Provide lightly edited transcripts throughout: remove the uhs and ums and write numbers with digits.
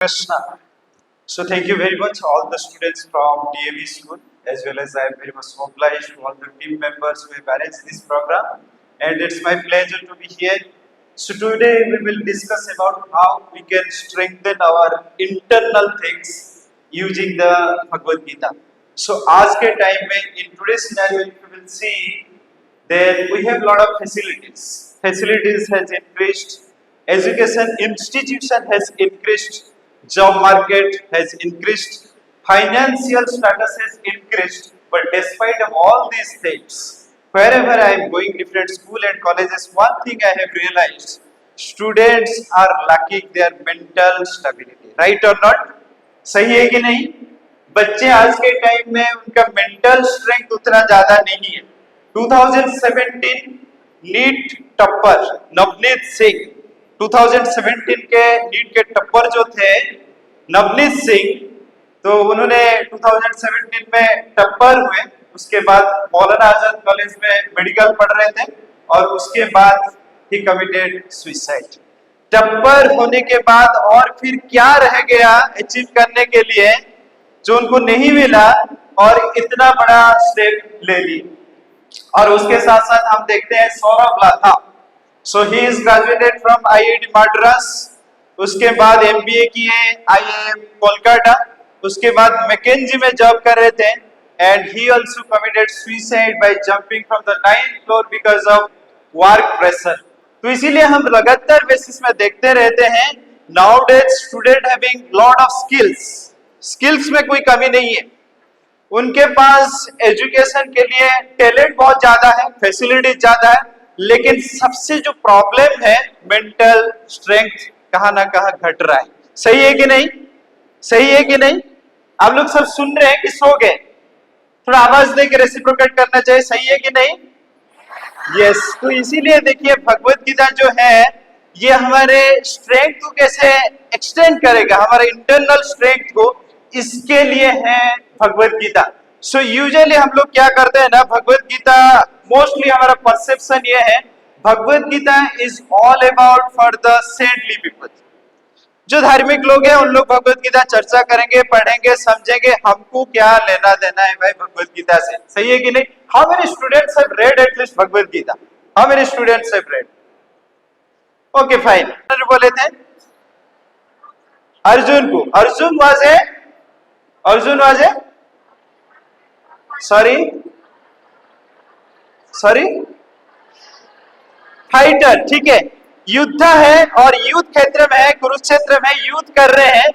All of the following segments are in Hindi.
Krishna. So thank you very much all the students from DAV school, as well as I am very much obliged to all the team members who have arranged this program, and it's my pleasure to be here. So today we will discuss about how we can strengthen our internal things using the Bhagavad Gita. So आज के time में in today's scenario we will see that we have lot of facilities. Facilities has increased, education institution has increased, job market has increased, financial status has increased, but despite of all these things, wherever I am going, different school and colleges, one thing I have realized, students are lacking their mental stability, right or not? सही है कि नहीं? बच्चे आज के टाइम में उनका मेंटल स्ट्रेंथ उतना ज्यादा नहीं है। 2017 नीट टॉपर नवनीत सिंह, 2017 के नीट के टॉपर जो थे नवनीत सिंह, तो उन्होंने 2017 में टॉपर हुए। उसके बाद मौलाना आजाद कॉलेज में मेडिकल पढ़ रहे थे और उसके बाद ही कमिटेड सुसाइड। टॉपर होने के बाद और फिर क्या रह गया अचीव करने के लिए जो उनको नहीं मिला, और इतना बड़ा स्टेप ले ली। और उसके साथ साथ हम देखते हैं Saurabh Latha, so he is graduated from IIT Madras, उसके बाद एमबीए किए आईआईएम कोलकाता, उसके बाद मैकेंजी में जॉब कर रहे थे, and he also committed suicide by jumping from the 9th floor because of work pressure. तो इसीलिए हम लगातार बेसिस में देखते रहते हैं nowadays student having lot of skills में कोई कमी नहीं है, उनके पास एजुकेशन के लिए टैलेंट बहुत ज्यादा है, फैसिलिटी ज्यादा है, लेकिन सबसे जो प्रॉब्लम है मेंटल स्ट्रेंथ कहां ना कहां घट रहा है। सही है कि नहीं? सही है कि नहीं? आप लोग सब सुन रहे हैं कि सो गए? थोड़ा आवाज दे के रेसिप्रोकेट करना चाहिए। सही है कि नहीं? यस। तो इसीलिए देखिए भगवत गीता जो है ये हमारे स्ट्रेंथ को कैसे एक्सटेंड करेगा, हमारे इंटरनल स्ट्रेंथ को, इसके लिए है भगवत गीता। सो यूजुअली हम लोग क्या करते हैं ना, भगवत गीता मोस्टली हमारा परसेप्शन ये है Bhagavad Gita is all about for the saintly people. जो धार्मिक लोग हैं उन लोग भगवत गीता चर्चा करेंगे, पढ़ेंगे, समझेंगे, हमको क्या लेना देना है भाई भगवत गीता से। सही है कि नहीं? How many students have read at least Bhagavad Gita? How many students have read? Okay fine. बोले थे अर्जुन को, Arjun was a sorry fighter. ठीक है, युद्ध है और युद्ध क्षेत्र में है, कुरुक्षेत्र में युद्ध कर रहे हैं।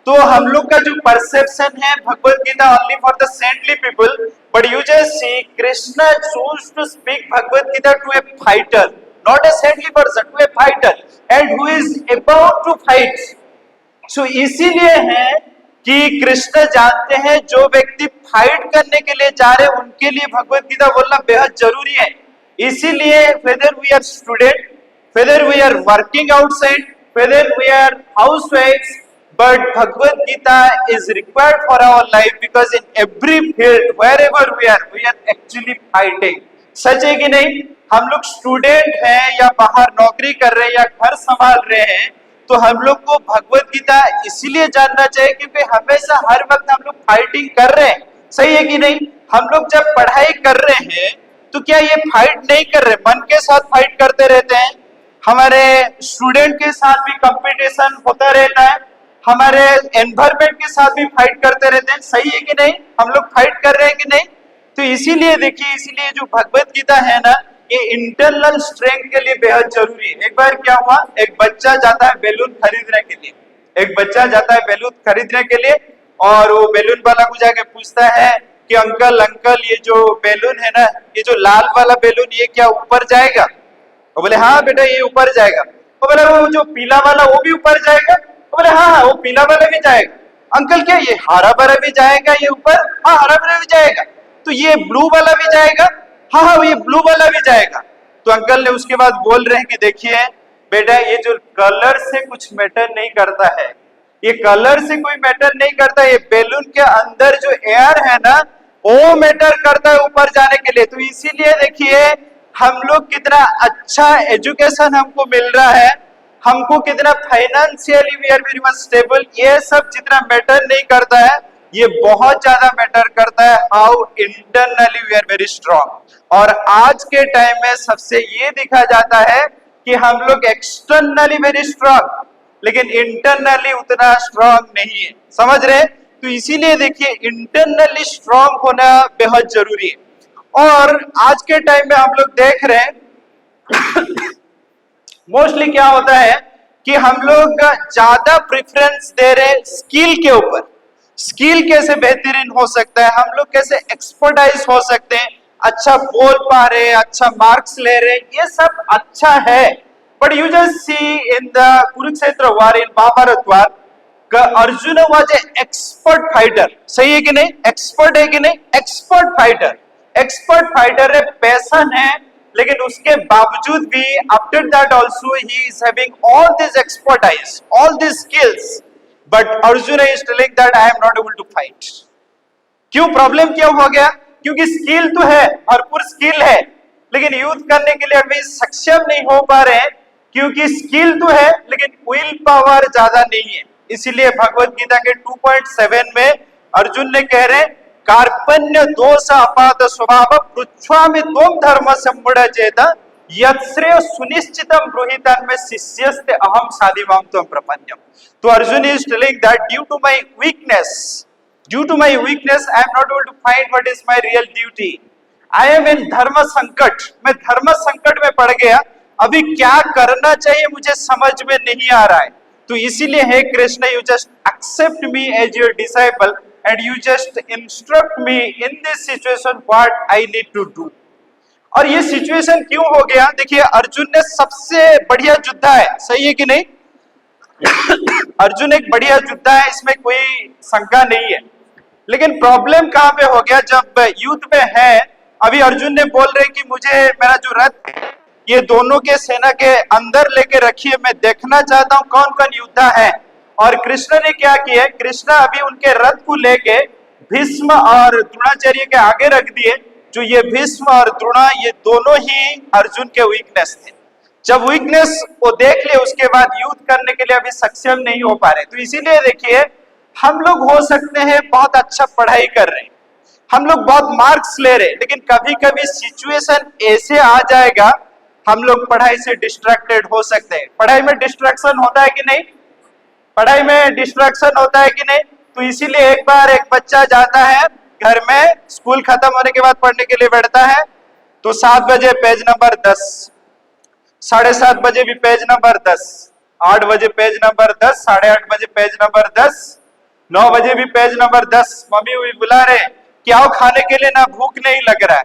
तो हम लोग का जो परसेप्शन है Bhagavad Gita only for the saintly people, but you just see Krishna choose to speak Bhagavad Gita to a fighter, not a saintly person, to a fighter and who is about to fight. So इसीलिए है कि कृष्ण जानते हैं जो व्यक्ति फाइट करने के लिए जा रहे हैं उनके लिए भगवत गीता बोलना बेहद जरूरी है। इसीलिए whether we are student, whether we are working outside, whether we are housewives, but Bhagavad Gita is required for our life because in every field wherever we are actually fighting। सच है कि नहीं? हम लोग स्टूडेंट हैं या बाहर नौकरी कर रहे हैं या घर संभाल रहे हैं, तो हम लोग को भगवत गीता इसीलिए जानना चाहिए क्योंकि हमेशा हर वक्त हम लोग फाइटिंग कर रहे हैं। सही है कि नहीं? हम लोग जब पढ़ाई कर रहे हैं तो क्या ये फाइट नहीं कर रहे, मन के साथ फाइट करते रहते हैं। हमारे स्टूडेंट के साथ भी कंपटीशन होता रहता है, हमारे एनवायरमेंट के साथ भी फाइट करते रहते हैं। सही है कि नहीं? हम लोग फाइट कर रहे हैं कि नहीं? तो इसीलिए देखिए, इसीलिए जो भगवत गीता है ना, ये इंटरनल स्ट्रेंथ के लिए बेहद जरूरी है। एक बार क्या हुआ, एक बच्चा जाता है बैलून खरीदने के लिए, एक बच्चा जाता है बैलून खरीदने के लिए, और वो बैलून वाला को जाके पूछता है कि अंकल ये जो बैलून है ना, ये जो लाल वाला बैलून, ये क्या ऊपर जाएगा? वो बोले हाँ बेटा ये ऊपर जाएगा। वो बोले वो जो पीला वाला वो भी ऊपर जाएगा? वो बोले हाँ वो पीला वाला भी जाएगा। अंकल क्या ये हरा भरा भी जाएगा ये ऊपर? हाँ हरा भरा भी जाएगा। तो ये ब्लू वाला भी जाएगा? हाँ ये ब्लू वाला भी जाएगा। तो अंकल ने उसके बाद बोल रहे हैं कि देखिए बेटा ये जो कलर से कुछ मैटर नहीं करता है, ये कलर से कोई मैटर नहीं करता, ये बैलून के अंदर जो एयर है ना वो मैटर करता है ऊपर जाने के लिए। तो इसीलिए देखिए हम लोग कितना अच्छा एजुकेशन हमको मिल रहा है, हमको कितना financially we are very much stable, ये सब जितना मैटर नहीं करता है, ये बहुत ज्यादा मैटर करता है how internally we are very strong. और आज के टाइम में सबसे ये दिखा जाता है कि हम लोग एक्सटर्नली वेरी स्ट्रांग लेकिन इंटरनली उतना स्ट्रांग नहीं है, समझ रहे? तो इसीलिए देखिए इंटरनली स्ट्रांग होना बेहद जरूरी है। और आज के टाइम में हम लोग देख रहे हैं मोस्टली क्या होता है कि हम लोग ज्यादा प्रेफरेंस दे रहे हैं स्किल के ऊपर। स्किल कैसे बेहतरीन हो सकता है, हम लोग कैसे एक्सपर्टाइज हो सकते हैं, अच्छा बोल पा रहे हैं, अच्छा मार्क्स ले रहे हैं, ये सब अच्छा है। But you just see in the Kurukshetra war, in Mahabharata war, Arjun was a expert fighter, सही है कि नहीं? एक्सपर्ट है कि नहीं? एक्सपर्ट फाइटर, एक्सपर्ट फाइटर है, पैशन है, लेकिन उसके बावजूद भी after that also he is having all this expertise, all this skills, but Arjun is telling that I am not able to fight. क्यों? प्रॉब्लम क्यों हो गया? क्योंकि स्किल तो है, भरपूर स्किल है, लेकिन युद्ध करने के लिए अभी सक्षम नहीं हो पा रहे हैं, क्योंकि स्किल तो है लेकिन विल पावर ज्यादा नहीं है। इसीलिए भगवत गीता के 2.7 में अर्जुन ने कह रहे कार्पण्य दोष अपाद स्वभाव पृथ्वामि त्वं धर्म सम्मुढ़चेत यत्श्रेय सुनिश्चितम ब्रूहितन में शिष्यस्ते अहम साधिमाम त्वं प्रपन्नम। तो Arjun is telling that due to my weakness, I am not able to find what is my real duty. I am in धर्म संकट, मैं धर्म संकट में पड़ गया, अभी क्या करना चाहिए मुझे समझ में नहीं आ रहा है। तो इसीलिए हे Krishna, you just accept me as your disciple and you just instruct me in this situation what I need to do. और ये सिचुएशन क्यों हो गया? देखिए अर्जुन ने सबसे बढ़िया योद्धा है, सही है कि नहीं? अर्जुन एक बढ़िया योद्धा है, इसमें कोई शंका नहीं है, लेकिन प्रॉब्लम कहां पे हो गया? जब युद्ध में है, अभी अर्जुन ने बोल रहे कि मुझे मेरा जो रथ ये दोनों के सेना के अंदर लेके रखिए, मैं देखना चाहता हूं कौन कौन योद्धा है। और कृष्ण ने क्या किया? कृष्ण अभी उनके रथ को लेके भीष्म और द्रोणाचार्य के आगे रख दिए। जो ये भीष्म और द्रोणा, ये दोनों ही अर्जुन के वीकनेस थे। जब वीकनेस को देख ले, उसके बाद युद्ध करने के लिए अभी सक्षम नहीं हो पा रहे। तो इसीलिए देखिए हम लोग हो सकते हैं बहुत अच्छा पढ़ाई कर रहे हैं, हम लोग बहुत मार्क्स ले रहे हैं, लेकिन कभी कभी सिचुएशन ऐसे आ जाएगा हम लोग पढ़ाई से डिस्ट्रैक्टेड हो सकते हैं। पढ़ाई में डिस्ट्रैक्शन होता है कि नहीं? पढ़ाई में डिस्ट्रैक्शन होता है कि नहीं? तो इसीलिए एक बार एक बच्चा जाता है घर में, स्कूल खत्म होने के बाद पढ़ने के लिए बैठता है, तो 7 बजे पेज नंबर 10, 7:30 बजे भी पेज नंबर 10, 8 बजे पेज नंबर 10, 8:30 बजे पेज नंबर 10, 9 बजे भी पेज नंबर 10। मम्मी भी बुला रहे कि आओ खाने के लिए, ना भूख नहीं लग रहा है।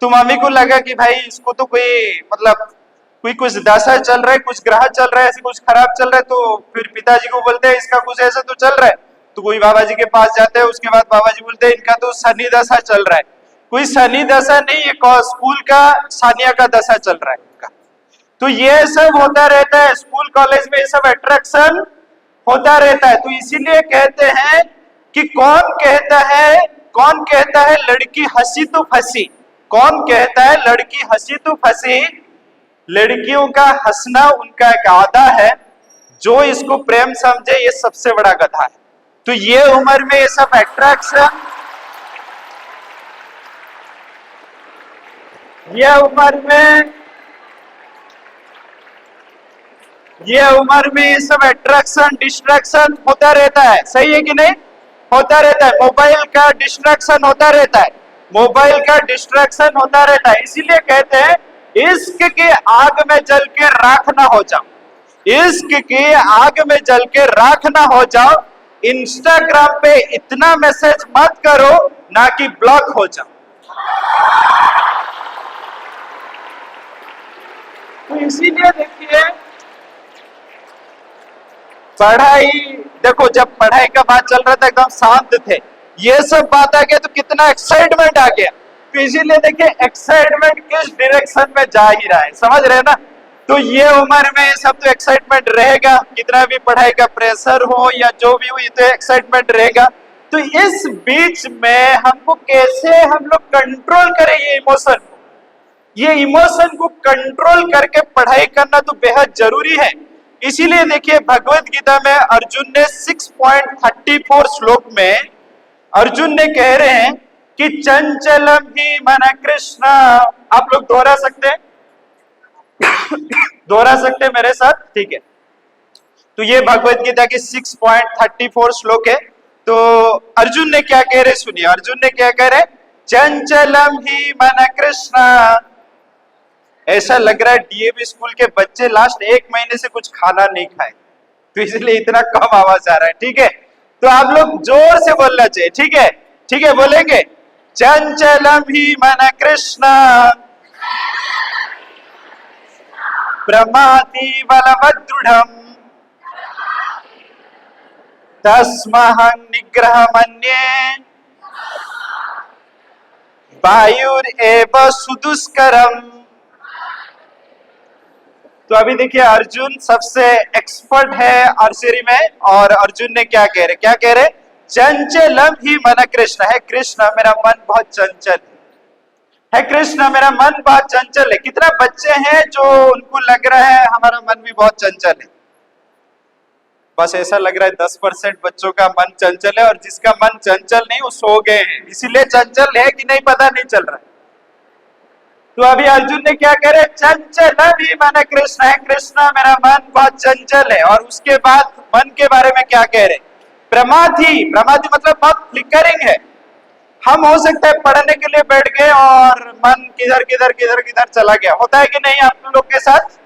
तो मम्मी को लगा कि भाई इसको तो कोई मतलब कोई कुछ दशा चल रहा है, कुछ ग्रह चल रहा है, ऐसे कुछ खराब चल रहा है। तो फिर पिताजी को बोलते हैं इसका कुछ ऐसा तो चल रहा है। तो कोई बाबा जी के पास जाते हैं, उसके बाद बाबा जी बोलते हैं इनका तो शनि दशा चल रहा है। कोई शनि दशा नहीं, ये स्कूल का सानिया का दशा चल रहा है इनका। तो ये सब होता रहता है स्कूल कॉलेज में, ये सब अट्रैक्शन होता रहता है। तो इसीलिए कहते हैं कि कौन कहता है लड़की हंसी तो फंसी? कौन कहता है लड़की हंसी तो फंसी? लड़कियों का हंसना उनका एक आदा है, जो इसको प्रेम समझे ये सबसे बड़ा गधा है। तो ये उम्र में ये सब अट्रैक्शन, ये उम्र में ये सब अट्रैक्शन डिस्ट्रैक्शन होता रहता है, सही है कि नहीं? होता रहता है। मोबाइल का डिस्ट्रैक्शन होता रहता है, मोबाइल का डिस्ट्रैक्शन होता रहता है। इसीलिए कहते हैं इश्क के आग में जल के राख ना हो जाओ, इश्क के आग में जल के राख ना हो जाओ। इंस्टाग्राम पे इतना मैसेज मत करो ना कि ब्लॉक हो जाओ। तो इसीलिए देखिए पढ़ाई, देखो जब पढ़ाई का बात चल रहा था एकदम शांत थे, ये सब बात आ गया तो कितना एक्साइटमेंट आ गया। तो इसीलिए देखिए एक्साइटमेंट किस डायरेक्शन में जा ही रहा है, समझ रहे हैं ना? तो ये उम्र में सब तो एक्साइटमेंट रहेगा, कितना भी पढ़ाई का प्रेशर हो या जो भी हो, ये तो एक्साइटमेंट रहेगा। तो इस बीच में हमको कैसे हम लोग कंट्रोल करें ये इमोशन को, ये इमोशन को कंट्रोल करके पढ़ाई करना तो बेहद जरूरी है। इसीलिए देखिए भगवत गीता में अर्जुन ने 6.34 श्लोक में अर्जुन ने कह रहे हैं कि चंचलम ही मन कृष्ण। आप लोग दोहरा सकते हैं, दोहरा सकते हैं मेरे साथ, ठीक है। तो ये भगवत गीता की 6.34 श्लोक है। तो अर्जुन ने क्या कह रहे सुनिए, अर्जुन ने क्या कह रहे, चंचलम ही मन कृष्ण। ऐसा लग रहा है डीएवी स्कूल के बच्चे लास्ट 1 महीने से कुछ खाना नहीं खाए, तो इसलिए इतना कम आवाज आ रहा है, ठीक है। तो आप लोग जोर से बोलना चाहिए, ठीक है, ठीक है, बोलेंगे चंचलम ही मन कृष्ण प्रमाति बलवदृढ़म् तस्महं निग्रह मन्ये वायुरेव सुदुष्करम्। तो अभी देखिए अर्जुन सबसे एक्सपर्ट है आर्चरी में, और अर्जुन ने क्या कह रहे, क्या कह रहे, चंचलम ही मन कृष्ण। है कृष्ण मेरा मन बहुत चंचल है कृष्ण मेरा मन बहुत चंचल है। कितना बच्चे हैं जो उनको लग रहा है हमारा मन भी बहुत चंचल है? बस ऐसा लग रहा है 10% बच्चों का मन चंचल है, और जिसका मन चंचल नहीं वो सो गए हैं, इसीलिए चंचल है कि नहीं पता नहीं चल रहा। तो अभी अर्जुन ने क्या कह रहे, चंचल ही मन कृष्ण। है कृष्ण मेरा मन बहुत चंचल है। और उसके बाद मन के बारे में क्या कह रहे, प्रमाथि। प्रमाथि मतलब बहुत फ्लिकरिंग है। हम हो सकता है पढ़ने के लिए बैठ गए और मन किधर किधर किधर किधर चला गया, होता है कि नहीं आप लोग के साथ,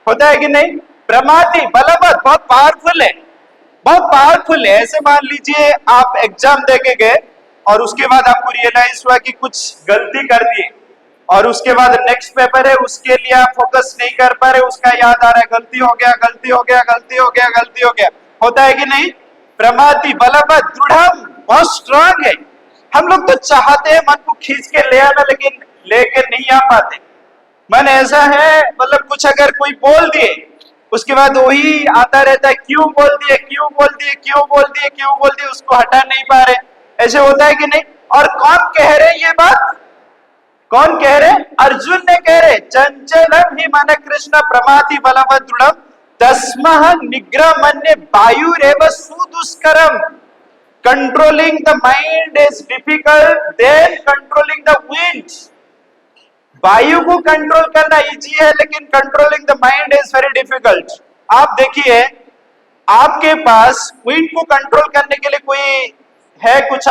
होता है कि नहीं। प्रमाथि बलवत बहुत पावरफुल है, बहुत पावरफुल है। ऐसे मान लीजिए आप एग्जाम दे के गए और उसके बाद आपको रियलाइज हुआ कि कुछ गलती कर दी, और उसके बाद नेक्स्ट पेपर है उसके लिए आप फोकस नहीं कर पा रहे, उसका याद आ रहा है गलती हो गया गलती हो गया गलती हो गया गलती हो गया, होता है कि नहीं। प्रमाथि बलवत दृढ़म बहुत स्ट्रांग है। हम लोग तो चाहते हैं मन को खींच के ले आना, लेकिन लेके नहीं आ पाते। मन ऐसा है, मतलब कुछ अगर कोई बोल दिए उसके बाद वही आता रहता है, क्यों बोल दिए क्यों बोल दिए क्यों बोल दिए क्यों बोल दिए, उसको हटा नहीं पा रहे। ऐसे होता है कि नहीं। और कौन कह रहे ये बात, कौन कह रहे, अर्जुन ने कह रहे, चंचलम ही मन कृष्ण प्रमाथि बलवत दृढ़म तस्मः निग्रह मन्ये वायुरेव सुदुष्करम्। Controlling the mind is difficult than controlling the wind. वायु को कंट्रोल करना इजी है, लेकिन controlling the mind is very difficult. आप देखिए आपके पास विंड को कंट्रोल करने के लिए कोई है, कुछ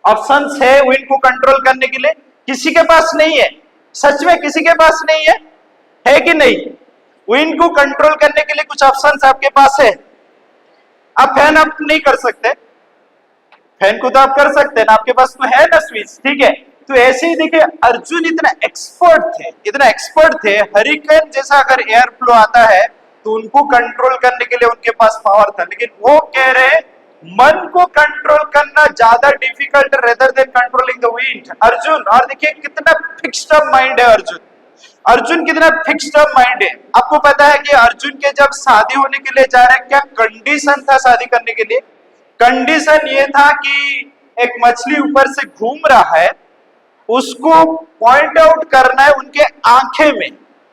ऑप्शंस है विंड को कंट्रोल करने के लिए? किसी के पास नहीं है, सच में किसी के पास नहीं है कि नहीं। विंड को कंट्रोल करने के लिए कुछ ऑप्शंस आपके पास है। आप फैन अप नहीं कर सकते, फैन को तो आप कर सकते हैं ना, आपके पास तो है ना स्विच, ठीक है। तो ऐसे ही देखिए अर्जुन इतना एक्सपर्ट थे, हरिकेन जैसा अगर एयर फ्लो आता है तो उनको कंट्रोल करने के लिए उनके पास पावर था, लेकिन वो कह रहे मन को कंट्रोल करना ज्यादा difficult rather than controlling the wind. Arjun, और देखिए कितना फिक्स्ड अप माइंड है अर्जुन कितना फिक्स्ड अप माइंड है। आपको पता है कि अर्जुन के जब शादी होने के लिए जा रहे हैं, क्या कंडीशन था शादी करने के लिए? कंडीशन ये था कि एक मछली ऊपर से घूम रहा है, उसको पॉइंट आउट करना है उनके आंखें में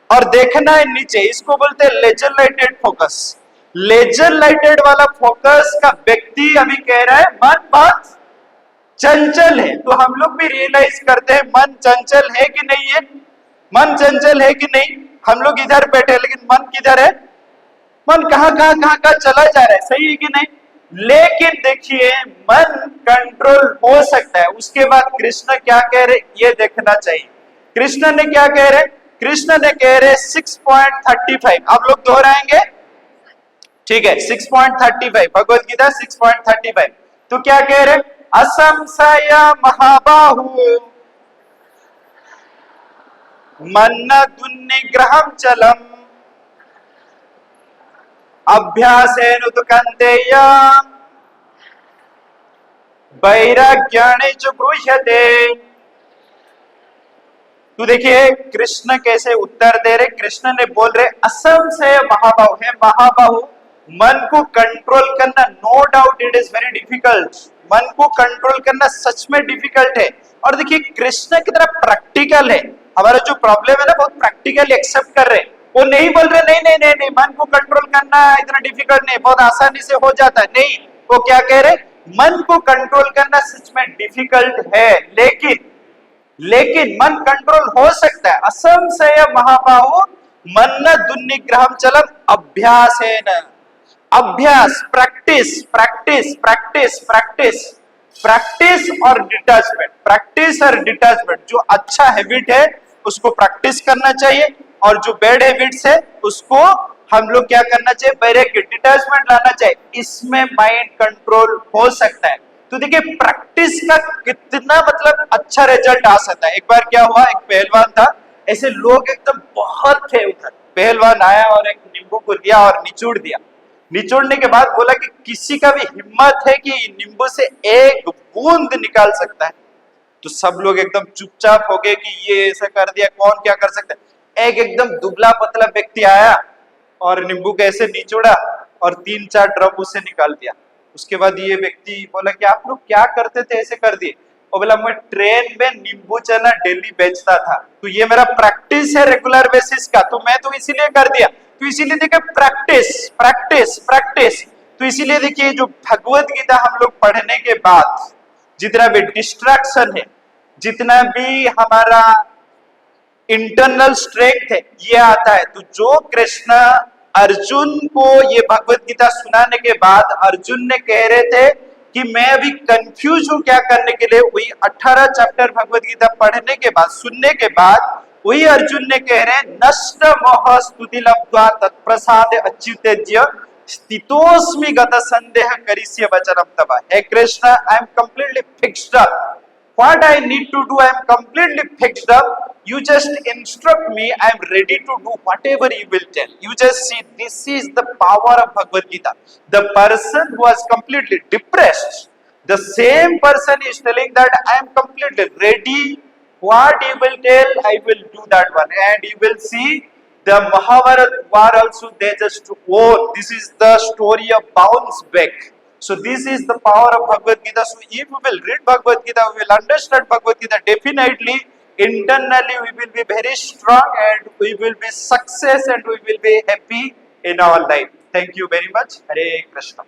और देखना है नीचे। इसको बोलते हैं laser lighted focus. Laser lighted वाला फोकस का व्यक्ति अभी कह रहा है मन बहुत चंचल है। तो हम लोग भी रियलाइज करते हैं मन चंचल है कि नहीं है, मन चंचल है कि नहीं। हम लोग इधर बैठे लेकिन मन किधर है, मन कहां चला जा रहा है, सही है कि नहीं। लेकिन देखिए मन कंट्रोल हो सकता है। उसके बाद कृष्ण क्या कह रहे ये देखना चाहिए। कृष्ण ने क्या कह रहे, कृष्ण ने कह रहे 6.35। आप लोग दोहराएंगे, ठीक है। 6.35 भगवत गीता 6.35। तो क्या कह रहे, असंशय महाबाहु मन्न दुन्निग्रहम चलम अभ्यासेन उत्कंतेय वैराग्याणे च ब्रूह्यते। तो देखिए कृष्ण कैसे उत्तर दे रहे। कृष्ण ने बोल रहे असंशय महाबाहु है, महाबाहु मन को कंट्रोल करना no doubt it is very difficult. मन को कंट्रोल करना सच में डिफिकल्ट है। और देखिए कृष्ण कितना प्रैक्टिकल है, हमारा जो प्रॉब्लम है ना बहुत प्रैक्टिकली एक्सेप्ट कर रहे हैं। वो नहीं बोल रहे नहीं नहीं नहीं नहीं, मन को कंट्रोल करना इतना डिफिकल्ट नहीं, बहुत आसानी से हो जाता है। नहीं, वो क्या कह रहे, मन को कंट्रोल करना सच में डिफिकल्ट है, लेकिन मन कंट्रोल हो सकता है। असंशय महाबाहो मन दुर्निग्रहम चलम अभ्यास है न, अभ्यास, practice practice practice practice practice और डिटैचमेंट, प्रैक्टिस और डिटैचमेंट। जो अच्छा हैबिट है उसको प्रैक्टिस करना चाहिए, और जो बैड हैबिट्स है उसको हम लोग क्या करना चाहिए, ब्रेक, डिटैचमेंट लाना चाहिए। इसमें माइंड कंट्रोल हो सकता है। तो देखिए प्रैक्टिस का कितना मतलब अच्छा रिजल्ट आ सकता है। एक बार क्या हुआ, एक पहलवान था, ऐसे लोग एकदम बहुत थे उधर, पहलवान आया और एक नींबू को लिया और निचोड़ दिया। निचोड़ने के बाद बोला कि किसी का भी हिम्मत है कि नींबू से एक बूंद निकाल सकता है? तो सब लोग एकदम चुपचाप हो गए कि ये ऐसा कर दिया, कौन क्या कर सकता है। एक एकदम दुबला पतला व्यक्ति आया और नींबू कैसे निचोड़ा और 3-4 ड्रॉप उसे निकाल दिया। उसके बाद ये व्यक्ति बोला कि आप लोग क्या करते थे, ऐसे कर दिए। और बोला मैं ट्रेन में नींबू चना डेली बेचता था, तो ये मेरा प्रैक्टिस है रेगुलर बेसिस का, तो मैं तो इसीलिए कर दिया। तो इसीलिए देखिए प्रैक्टिस प्रैक्टिस प्रैक्टिस। तो इसीलिए देखिए जो भगवत गीता हम लोग पढ़ने के बाद जितना भी डिस्ट्रैक्शन है, जितना भी हमारा इंटरनल स्ट्रेंथ है, ये आता है। तो जो कृष्ण अर्जुन को ये भगवत गीता सुनाने के बाद अर्जुन ने कह रहे थे कि मैं अभी कंफ्यूज हूं क्या करने के लिए, वही 18 चैप्टर भगवत गीता पढ़ने के बाद, सुनने के बाद वही अर्जुन ने कह रहे हैं नष्ट मोह स्तुति लब्ध्वा तत्प्रसाद अच्युतेज्य स्थितोस्मि गत संदेह करिष्ये वचनम तव। हे Krishna, I am completely fixed up, what I need to do, I am completely fixed up. You just instruct me, I am ready to do whatever you will tell. You just see, this is the power of Bhagavad Gita. The person who was completely depressed, the same person is telling that I am completely ready. What you will tell, I will do that one. And you will see the Mahabharata war also, they just won. This is the story of bounce back. So this is the power of Bhagavad Gita. So if we will read Bhagavad Gita, we will understand Bhagavad Gita, definitely internally we will be very strong and we will be success and we will be happy in our life. Thank you very much. Hare Krishna.